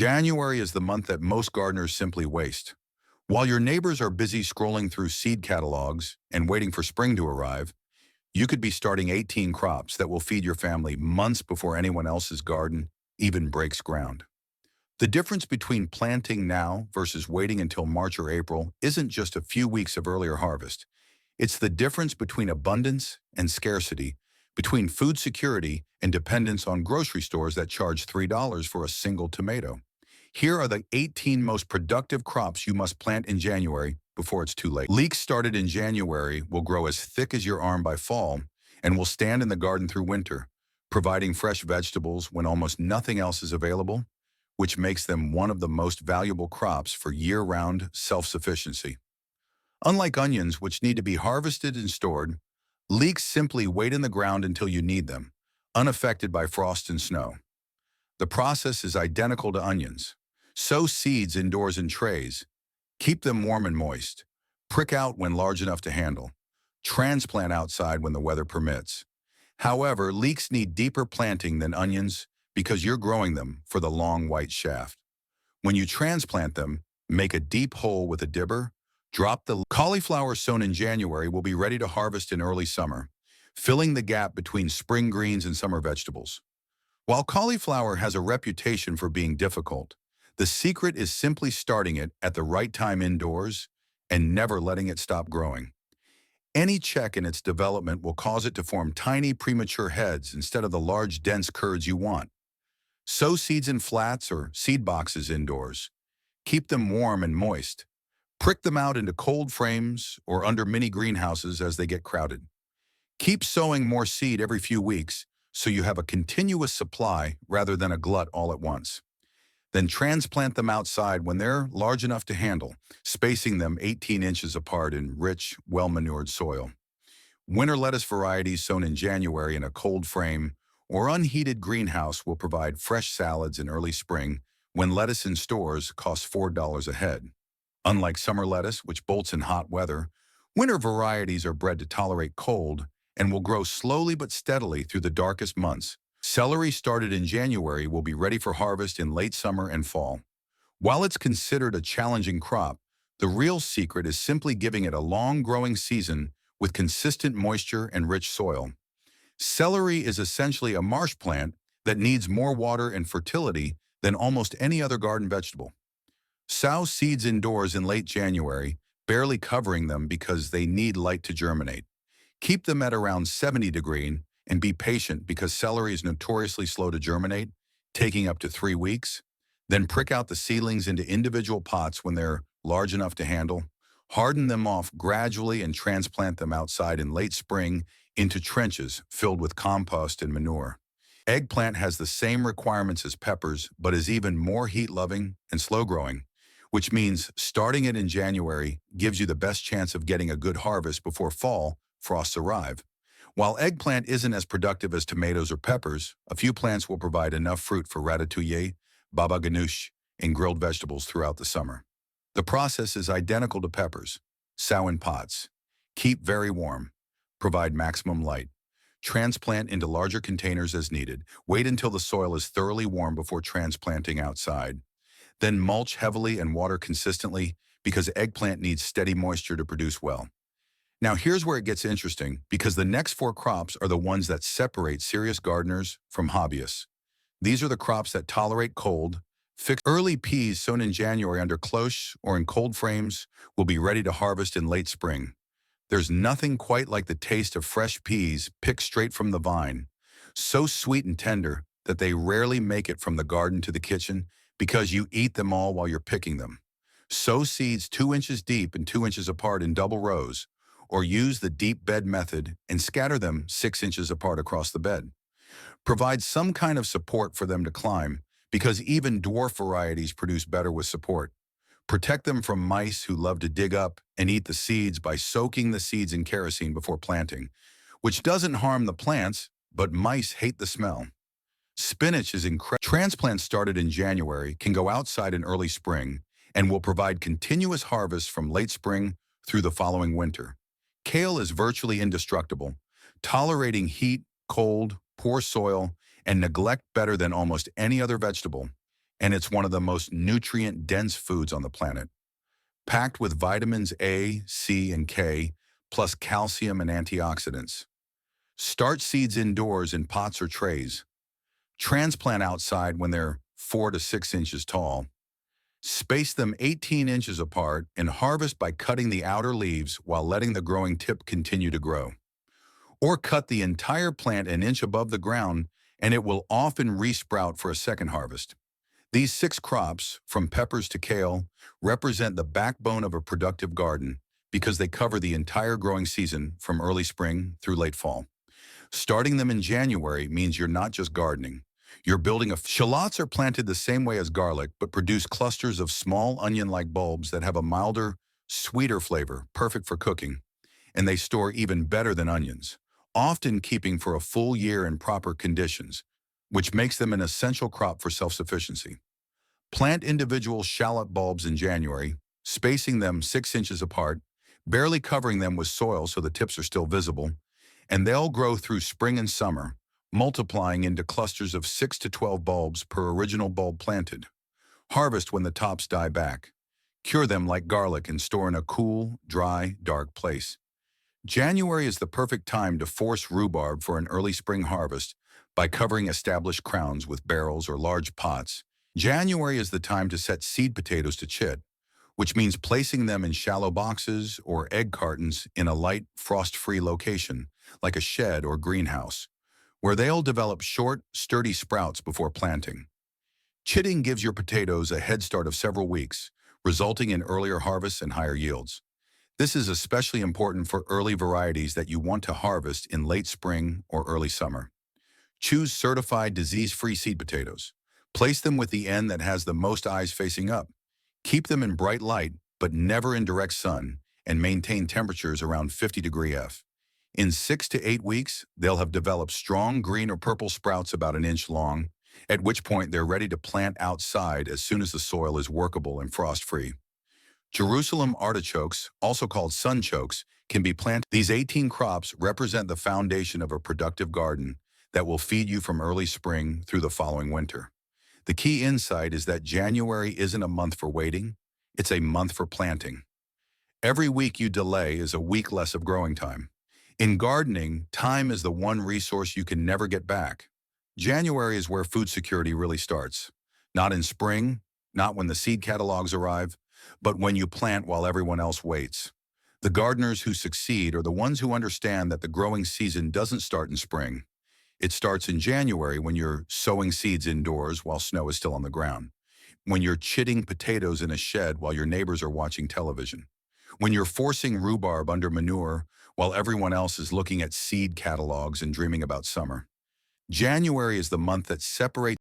January is the month that most gardeners simply waste. While your neighbors are busy scrolling through seed catalogs and waiting for spring to arrive, you could be starting 18 crops that will feed your family months before anyone else's garden even breaks ground. The difference between planting now versus waiting until March or April isn't just a few weeks of earlier harvest. It's the difference between abundance and scarcity, between food security and dependence on grocery stores that charge $3 for a single tomato. Here are the 18 most productive crops you must plant in January before it's too late. Leeks started in January will grow as thick as your arm by fall and will stand in the garden through winter, providing fresh vegetables when almost nothing else is available, which makes them one of the most valuable crops for year-round self-sufficiency. Unlike onions, which need to be harvested and stored, leeks simply wait in the ground until you need them, unaffected by frost and snow. The process is identical to onions. Sow seeds indoors in trays. Keep them warm and moist. Prick out when large enough to handle. Transplant outside when the weather permits. However, leeks need deeper planting than onions because you're growing them for the long white shaft. When you transplant them, make a deep hole with a dibber. Drop the cauliflower sown in January will be ready to harvest in early summer, filling the gap between spring greens and summer vegetables. While cauliflower has a reputation for being difficult, the secret is simply starting it at the right time indoors and never letting it stop growing. Any check in its development will cause it to form tiny premature heads instead of the large dense curds you want. Sow seeds in flats or seed boxes indoors. Keep them warm and moist. Prick them out into cold frames or under mini greenhouses as they get crowded. Keep sowing more seed every few weeks so you have a continuous supply rather than a glut all at once. Then transplant them outside when they're large enough to handle, spacing them 18 inches apart in rich, well-manured soil. Winter lettuce varieties sown in January in a cold frame or unheated greenhouse will provide fresh salads in early spring when lettuce in stores costs $4 a head. Unlike summer lettuce, which bolts in hot weather, winter varieties are bred to tolerate cold and will grow slowly but steadily through the darkest months. Celery started in January will be ready for harvest in late summer and fall. While it's considered a challenging crop, the real secret is simply giving it a long growing season with consistent moisture and rich soil. Celery is essentially a marsh plant that needs more water and fertility than almost any other garden vegetable. Sow seeds indoors in late January, barely covering them because they need light to germinate. Keep them at around 70 degrees and be patient because celery is notoriously slow to germinate, taking up to 3 weeks. Then prick out the seedlings into individual pots when they're large enough to handle. Harden them off gradually and transplant them outside in late spring into trenches filled with compost and manure. Eggplant has the same requirements as peppers, but is even more heat-loving and slow-growing, which means starting it in January gives you the best chance of getting a good harvest before fall frosts arrive. While eggplant isn't as productive as tomatoes or peppers, a few plants will provide enough fruit for ratatouille, baba ganoush, and grilled vegetables throughout the summer. The process is identical to peppers. Sow in pots. Keep very warm. Provide maximum light. Transplant into larger containers as needed. Wait until the soil is thoroughly warm before transplanting outside. Then mulch heavily and water consistently because eggplant needs steady moisture to produce well. Now here's where it gets interesting because the next 4 crops are the ones that separate serious gardeners from hobbyists. These are the crops that tolerate cold. Early peas sown in January under cloche or in cold frames will be ready to harvest in late spring. There's nothing quite like the taste of fresh peas picked straight from the vine, so sweet and tender that they rarely make it from the garden to the kitchen because you eat them all while you're picking them. Sow seeds 2 inches deep and 2 inches apart in double rows, or use the deep bed method and scatter them 6 inches apart across the bed. Provide some kind of support for them to climb because even dwarf varieties produce better with support. Protect them from mice who love to dig up and eat the seeds by soaking the seeds in kerosene before planting, which doesn't harm the plants, but mice hate the smell. Spinach is incredible. Transplants started in January can go outside in early spring and will provide continuous harvests from late spring through the following winter. Kale is virtually indestructible, tolerating heat, cold, poor soil, and neglect better than almost any other vegetable. and it's one of the most nutrient-dense foods on the planet, packed with vitamins A, C, and K, plus calcium and antioxidants. Start seeds indoors in pots or trays. Transplant outside when they're 4 to 6 inches tall. Space them 18 inches apart and harvest by cutting the outer leaves while letting the growing tip continue to grow. Or cut the entire plant an inch above the ground and it will often resprout for a second harvest. These 6 crops, from peppers to kale, represent the backbone of a productive garden because they cover the entire growing season from early spring through late fall. Starting them in January means you're not just gardening. You're building a... Shallots are planted the same way as garlic, but produce clusters of small onion-like bulbs that have a milder, sweeter flavor, perfect for cooking. And they store even better than onions, often keeping for a full year in proper conditions, which makes them an essential crop for self-sufficiency. Plant individual shallot bulbs in January, spacing them 6 inches apart, barely covering them with soil so the tips are still visible, and they'll grow through spring and summer, multiplying into clusters of 6 to 12 bulbs per original bulb planted. Harvest when the tops die back. Cure them like garlic and store in a cool, dry, dark place. January is the perfect time to force rhubarb for an early spring harvest by covering established crowns with barrels or large pots. January is the time to set seed potatoes to chit, which means placing them in shallow boxes or egg cartons in a light, frost-free location, like a shed or greenhouse, where they'll develop short, sturdy sprouts before planting. Chitting gives your potatoes a head start of several weeks, resulting in earlier harvests and higher yields. This is especially important for early varieties that you want to harvest in late spring or early summer. Choose certified disease-free seed potatoes. Place them with the end that has the most eyes facing up. Keep them in bright light, but never in direct sun, and maintain temperatures around 50 F. In 6 to 8 weeks, they'll have developed strong green or purple sprouts about an inch long, at which point they're ready to plant outside as soon as the soil is workable and frost-free. Jerusalem artichokes, also called sunchokes, can be planted. These 18 crops represent the foundation of a productive garden that will feed you from early spring through the following winter. The key insight is that January isn't a month for waiting, it's a month for planting. Every week you delay is a week less of growing time. In gardening, time is the one resource you can never get back. January is where food security really starts. Not in spring, not when the seed catalogs arrive, but when you plant while everyone else waits. The gardeners who succeed are the ones who understand that the growing season doesn't start in spring. It starts in January when you're sowing seeds indoors while snow is still on the ground. When you're chitting potatoes in a shed while your neighbors are watching television. When you're forcing rhubarb under manure while everyone else is looking at seed catalogs and dreaming about summer. January is the month that separates